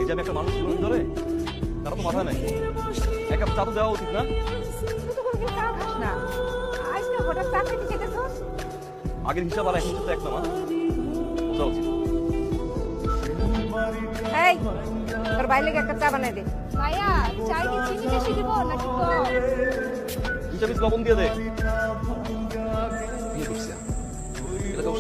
এই যে আমি একটা মানুষ জীবন ধরে তারা তো মাথা নেই, এক কাপ চা তো দেওয়া উচিত না? তুই তো কোনোদিন চা খাস না, আজকে হঠাৎ চা খেতে যেতেছস? আগের হিসাব আর এখন তো এক না মা, বোঝা উচিত। এই তোর বাইরে এক কাপ চা বানাই দে। ভাইয়া চাই কি চিনি বেশি দিব নাকি কম? 2 চামচ লবণ দিয়ে দে। বিয়ে করছি এটা তো